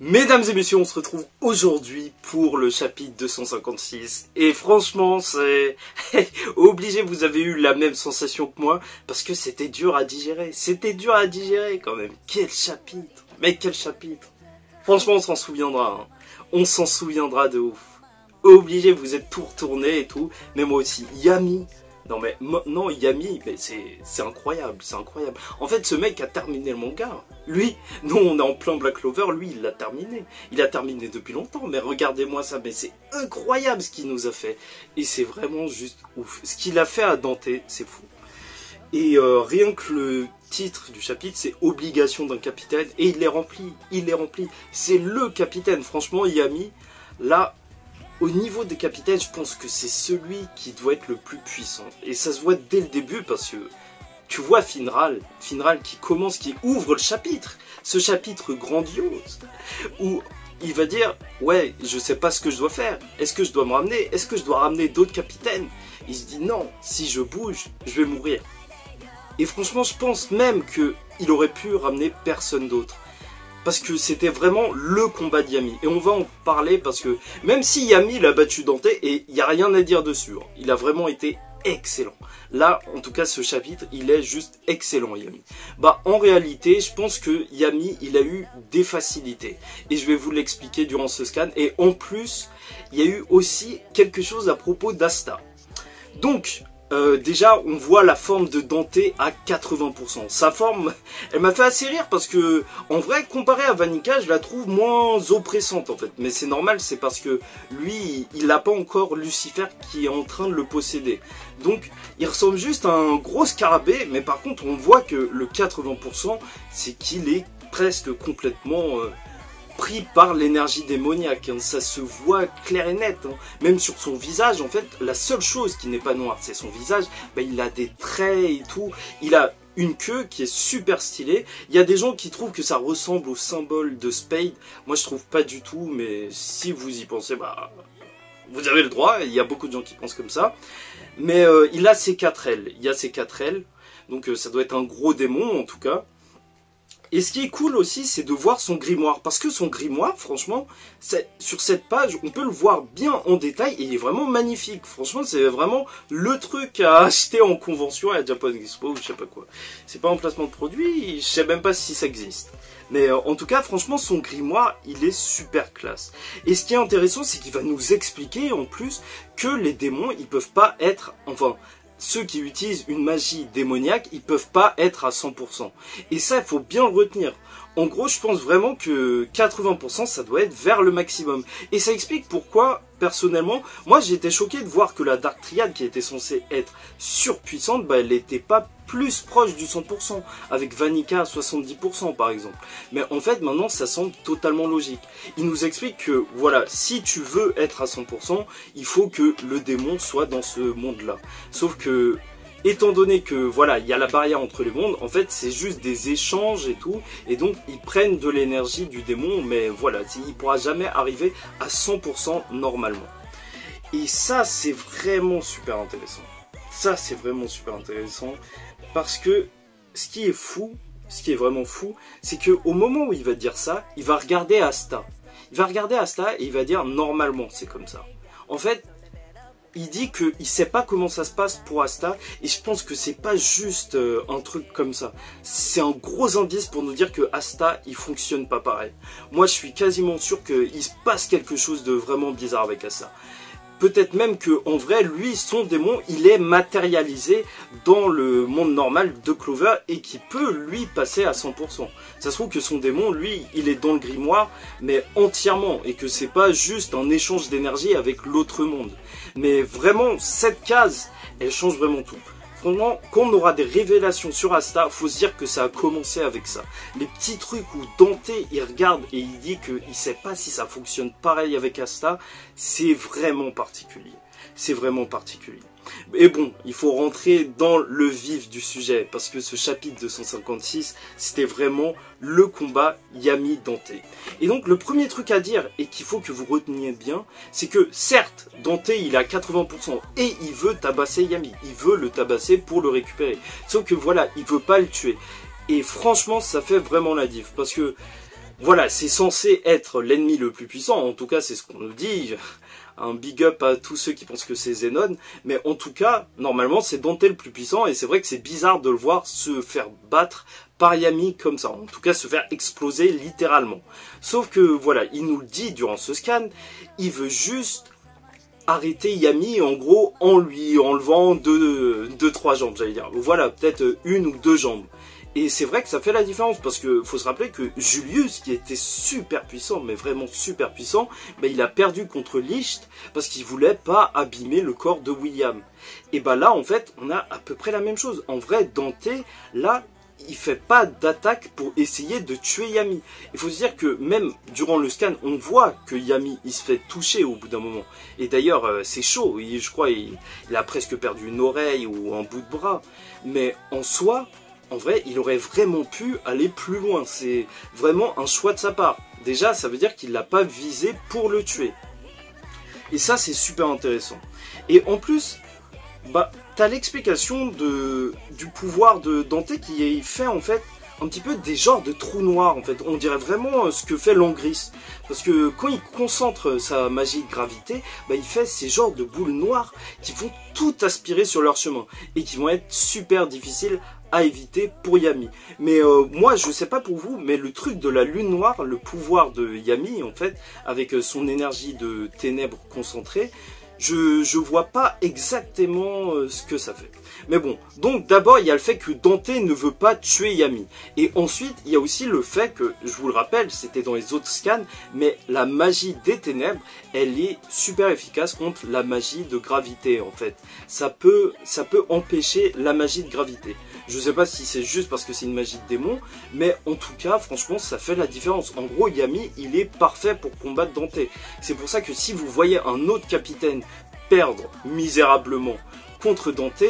Mesdames et messieurs, on se retrouve aujourd'hui pour le chapitre 256 et franchement c'est obligé, vous avez eu la même sensation que moi parce que c'était dur à digérer, quand même. Quel chapitre, mec, quel chapitre. Franchement on s'en souviendra, hein. On s'en souviendra de ouf. Obligé, vous êtes tout retourné et tout, mais moi aussi. Yami. Non, Yami, mais c'est incroyable, c'est incroyable. En fait, ce mec a terminé le manga. Lui, nous, on est en plein Black Clover, lui, il l'a terminé. Il a terminé depuis longtemps, mais regardez-moi ça, mais c'est incroyable ce qu'il nous a fait. Et c'est vraiment juste ouf. Ce qu'il a fait à Dante, c'est fou. Et rien que le titre du chapitre, c'est Obligation d'un capitaine, et il est rempli, C'est le capitaine, franchement, Yami, là... Au niveau des capitaines, je pense que c'est celui qui doit être le plus puissant. Et ça se voit dès le début parce que tu vois Finral qui ouvre le chapitre. Ce chapitre grandiose. Où il va dire, ouais, je sais pas ce que je dois faire. Est-ce que je dois me ramener? Est-ce que je dois ramener d'autres capitaines? Il se dit, non, si je bouge, je vais mourir. Et franchement, je pense même qu'il aurait pu ramener personne d'autre. Parce que c'était vraiment le combat de Yami. Et on va en parler parce que même si Yami l'a battu Dante, et il n'y a rien à dire dessus, hein, il a vraiment été excellent. Là, en tout cas, ce chapitre, il est juste excellent, Yami. Bah, en réalité, je pense que Yami, il a eu des facilités. Et je vais vous l'expliquer durant ce scan. Et en plus, il y a eu aussi quelque chose à propos d'Asta. Donc... déjà, on voit la forme de Dante à 80%. Sa forme, elle m'a fait assez rire parce que, en vrai, comparé à Vanica, je la trouve moins oppressante en fait. Mais c'est normal, c'est parce que lui, il n'a pas encore Lucifer qui est en train de le posséder. Donc, il ressemble juste à un gros scarabée, mais par contre, on voit que le 80%, c'est qu'il est presque complètement... pris par l'énergie démoniaque, hein. Ça se voit clair et net, hein. Même sur son visage, en fait, la seule chose qui n'est pas noire, c'est son visage. Bah, il a des traits et tout, il a une queue qui est super stylée. Il y a des gens qui trouvent que ça ressemble au symbole de Spade. Moi, je trouve pas du tout, mais si vous y pensez, bah, vous avez le droit. Il y a beaucoup de gens qui pensent comme ça. Mais il a ses 4 ailes. Il y a ses 4 ailes. Donc, ça doit être un gros démon, en tout cas. Et ce qui est cool aussi, c'est de voir son grimoire. Parce que son grimoire, franchement, sur cette page, on peut le voir bien en détail. Et il est vraiment magnifique. Franchement, c'est vraiment le truc à acheter en convention à Japan Expo ou je sais pas quoi. C'est pas un placement de produit, je sais même pas si ça existe. Mais en tout cas, franchement, son grimoire, il est super classe. Et ce qui est intéressant, c'est qu'il va nous expliquer en plus que les démons, ils peuvent pas être... Enfin... Ceux qui utilisent une magie démoniaque, ils peuvent pas être à 100%. Et ça, il faut bien le retenir. En gros, je pense vraiment que 80%, ça doit être vers le maximum. Et ça explique pourquoi, personnellement, moi j'ai été choqué de voir que la Dark Triad, qui était censée être surpuissante, bah, elle n'était pas plus proche du 100%, avec Vanica à 70% par exemple. Mais en fait, maintenant, ça semble totalement logique. Il nous explique que, voilà, si tu veux être à 100%, il faut que le démon soit dans ce monde-là. Sauf que... étant donné que, voilà, il y a la barrière entre les mondes, en fait, c'est juste des échanges et tout, et donc, ils prennent de l'énergie du démon, mais voilà, il ne pourra jamais arriver à 100% normalement. Et ça, c'est vraiment super intéressant. Ça, c'est vraiment super intéressant, parce que, ce qui est fou, ce qui est vraiment fou, c'est qu'au moment où il va dire ça, il va regarder Asta. Il va regarder Asta et il va dire, normalement, c'est comme ça. En fait, il dit qu'il ne sait pas comment ça se passe pour Asta, et je pense que c'est pas juste un truc comme ça. C'est un gros indice pour nous dire que Asta, il fonctionne pas pareil. Moi, je suis quasiment sûr qu'il se passe quelque chose de vraiment bizarre avec Asta. Peut-être même qu'en vrai, lui, son démon, il est matérialisé dans le monde normal de Clover et qui peut, lui, passer à 100%. Ça se trouve que son démon, lui, il est dans le grimoire, mais entièrement, et que c'est pas juste un échange d'énergie avec l'autre monde. Mais vraiment, cette case, elle change vraiment tout. Franchement, quand on aura des révélations sur Asta, faut se dire que ça a commencé avec ça. Les petits trucs où Dante, il regarde et il dit qu'il ne sait pas si ça fonctionne pareil avec Asta, c'est vraiment particulier. c'est vraiment particulier. Et bon, il faut rentrer dans le vif du sujet, parce que ce chapitre 256, c'était vraiment le combat Yami-Dante. Et donc le premier truc à dire, et qu'il faut que vous reteniez bien, c'est que certes, Dante il est à 80%, et il veut tabasser Yami, il veut le tabasser pour le récupérer. Sauf que voilà, il veut pas le tuer. Et franchement, ça fait vraiment la diff, parce que voilà, c'est censé être l'ennemi le plus puissant, en tout cas c'est ce qu'on nous dit. Un big up à tous ceux qui pensent que c'est Zenon, mais en tout cas, normalement c'est Dante le plus puissant, et c'est vrai que c'est bizarre de le voir se faire battre par Yami comme ça, en tout cas se faire exploser littéralement. Sauf que voilà, il nous le dit durant ce scan, il veut juste arrêter Yami en gros en lui enlevant deux, trois jambes, j'allais dire. Voilà, peut-être une ou deux jambes. Et c'est vrai que ça fait la différence, parce que faut se rappeler que Julius, qui était super puissant, mais vraiment super puissant, il a perdu contre Licht parce qu'il voulait pas abîmer le corps de William. Et là, en fait, on a à peu près la même chose. En vrai, Dante, là, il fait pas d'attaque pour essayer de tuer Yami. Il faut se dire que même durant le scan, on voit que Yami, il se fait toucher au bout d'un moment. Et d'ailleurs, c'est chaud. Je crois il a presque perdu une oreille ou un bout de bras. Mais en soi, en vrai, il aurait vraiment pu aller plus loin. C'est vraiment un choix de sa part. Déjà, ça veut dire qu'il l'a pas visé pour le tuer. Et ça, c'est super intéressant. Et en plus, t'as l'explication du pouvoir de Dante qui fait en fait un petit peu des genres de trous noirs. En fait, on dirait vraiment ce que fait Langris. Parce que quand il concentre sa magie de gravité, il fait ces genres de boules noires qui vont tout aspirer sur leur chemin. Et qui vont être super difficiles à éviter pour Yami. Mais moi, je sais pas pour vous, mais le truc de la lune noire, le pouvoir de Yami, en fait, avec son énergie de ténèbres concentrée, je vois pas exactement ce que ça fait. Mais bon, donc d'abord il y a le fait que Dante ne veut pas tuer Yami. Et ensuite il y a aussi le fait que, je vous le rappelle, c'était dans les autres scans, mais la magie des ténèbres, elle est super efficace contre la magie de gravité en fait. Ça peut empêcher la magie de gravité. Je sais pas si c'est juste parce que c'est une magie de démon, mais en tout cas, franchement, ça fait la différence. En gros, Yami, il est parfait pour combattre Dante. C'est pour ça que si vous voyez un autre capitaine perdre misérablement contre Dante,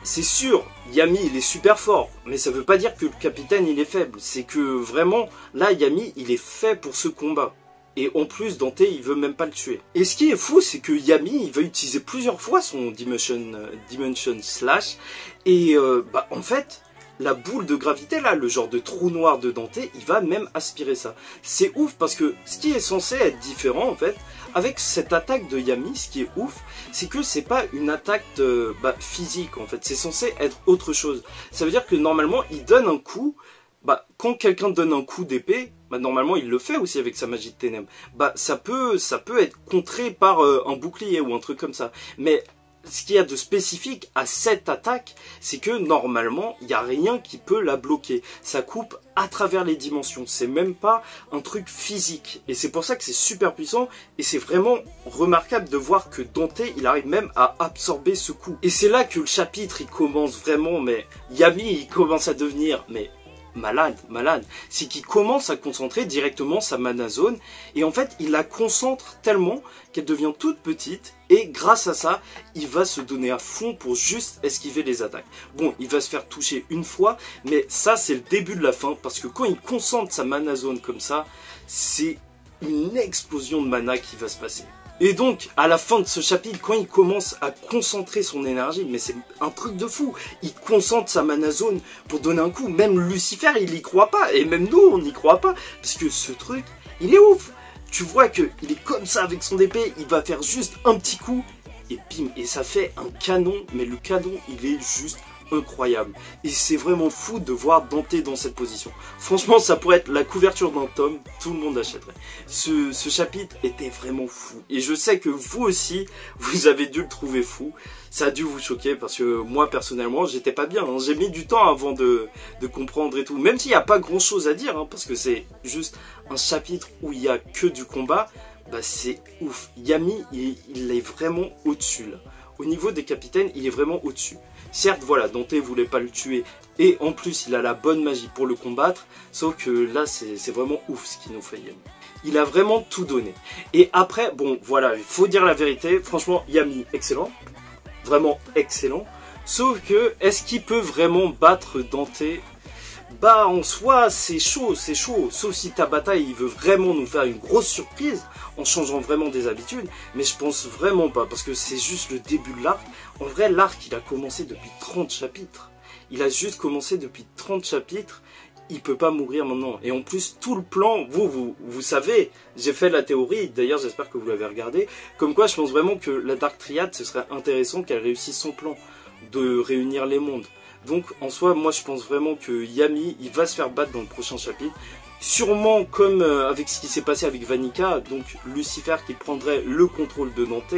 c'est sûr, Yami, il est super fort. Mais ça veut pas dire que le capitaine, il est faible. C'est que vraiment, là, Yami, il est fait pour ce combat. Et en plus, Dante, il veut même pas le tuer. Et ce qui est fou, c'est que Yami, il va utiliser plusieurs fois son Dimension Slash. Et en fait, la boule de gravité, là, le genre de trou noir de Dante, il va même aspirer ça. C'est ouf parce que ce qui est censé être différent, en fait, avec cette attaque de Yami, ce qui est ouf, c'est que c'est pas une attaque physique, en fait. C'est censé être autre chose. Ça veut dire que normalement, il donne un coup. Quand quelqu'un donne un coup d'épée, normalement il le fait aussi avec sa magie de ténèbres. Ça peut être contré par un bouclier ou un truc comme ça. Mais ce qu'il y a de spécifique à cette attaque, c'est que normalement il n'y a rien qui peut la bloquer. Ça coupe à travers les dimensions. C'est même pas un truc physique. Et c'est pour ça que c'est super puissant. Et c'est vraiment remarquable de voir que Dante, il arrive même à absorber ce coup. Et c'est là que le chapitre il commence vraiment. Mais Yami, il commence à devenir malade, c'est qu'il commence à concentrer directement sa mana zone et en fait il la concentre tellement qu'elle devient toute petite et grâce à ça il va se donner à fond pour juste esquiver les attaques. Bon, il va se faire toucher une fois, mais ça c'est le début de la fin parce que quand il concentre sa mana zone comme ça, c'est une explosion de mana qui va se passer. Et donc, à la fin de ce chapitre, quand il commence à concentrer son énergie, mais c'est un truc de fou, il concentre sa mana zone pour donner un coup. Même Lucifer, il y croit pas, et même nous, on n'y croit pas, parce que ce truc, il est ouf. Tu vois qu'il est comme ça avec son épée, il va faire juste un petit coup, et bim, et ça fait un canon, mais le canon, il est juste incroyable. Et c'est vraiment fou de voir Dante dans cette position. Franchement, ça pourrait être la couverture d'un tome, tout le monde achèterait. Ce chapitre était vraiment fou. Et je sais que vous aussi, vous avez dû le trouver fou. Ça a dû vous choquer parce que moi, personnellement, j'étais pas bien. J'ai mis du temps avant de comprendre et tout. Même s'il n'y a pas grand chose à dire, parce que c'est juste un chapitre où il n'y a que du combat, c'est ouf. Yami, il est vraiment au-dessus là. Au niveau des capitaines, il est vraiment au-dessus. Certes, voilà, Dante voulait pas le tuer, et en plus, il a la bonne magie pour le combattre, sauf que là, c'est vraiment ouf ce qu'il nous fait Yami. Il a vraiment tout donné. Et après, bon, voilà, il faut dire la vérité. Franchement, Yami, excellent. Vraiment excellent. Sauf que, est-ce qu'il peut vraiment battre Dante? Bah, en soi, c'est chaud, c'est chaud. Sauf si Tabata, il veut vraiment nous faire une grosse surprise, en changeant vraiment des habitudes. Mais je pense vraiment pas, parce que c'est juste le début de l'arc. En vrai, l'arc, il a commencé depuis 30 chapitres. Il a juste commencé depuis 30 chapitres. Il peut pas mourir maintenant. Et en plus, tout le plan, vous savez, j'ai fait la théorie, d'ailleurs j'espère que vous l'avez regardé, comme quoi je pense vraiment que la Dark Triad, ce serait intéressant qu'elle réussisse son plan de réunir les mondes. Donc en soi, moi je pense vraiment que Yami, il va se faire battre dans le prochain chapitre. Sûrement comme avec ce qui s'est passé avec Vanica, donc Lucifer qui prendrait le contrôle de Dante.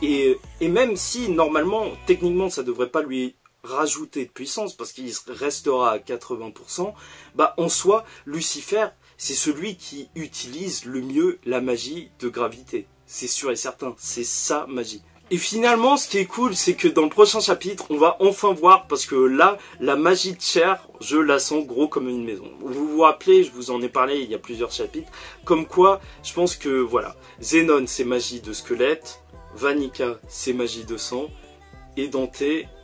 Et même si normalement, techniquement, ça devrait pas lui rajouter de puissance parce qu'il restera à 80%, bah en soi, Lucifer, c'est celui qui utilise le mieux la magie de gravité. C'est sûr et certain, c'est sa magie. Et finalement, ce qui est cool, c'est que dans le prochain chapitre, on va enfin voir, parce que là, la magie de chair, je la sens gros comme une maison. Vous vous rappelez, je vous en ai parlé il y a plusieurs chapitres, comme quoi, je pense que, voilà, Zenon, c'est magie de squelette, Vanica, c'est magie de sang, et Dante,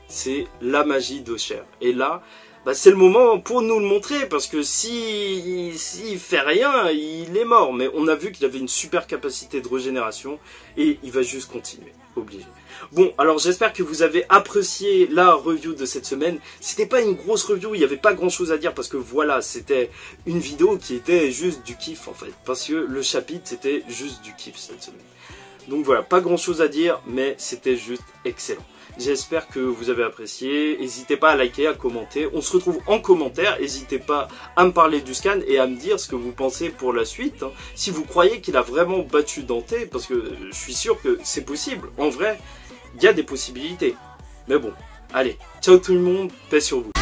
c'est la magie de chair. Et là, bah, c'est le moment pour nous le montrer, parce que s'il fait rien, il est mort. Mais on a vu qu'il avait une super capacité de régénération, et il va juste continuer, obligé. Bon, alors j'espère que vous avez apprécié la review de cette semaine. C'était pas une grosse review, il n'y avait pas grand chose à dire, parce que voilà, c'était une vidéo qui était juste du kiff en fait. Parce que le chapitre, c'était juste du kiff cette semaine. Donc voilà, pas grand chose à dire, mais c'était juste excellent. J'espère que vous avez apprécié. N'hésitez pas à liker, à commenter. On se retrouve en commentaire. N'hésitez pas à me parler du scan et à me dire ce que vous pensez pour la suite. Si vous croyez qu'il a vraiment battu Dante, parce que je suis sûr que c'est possible. En vrai, il y a des possibilités. Mais bon, allez, ciao tout le monde, paix sur vous.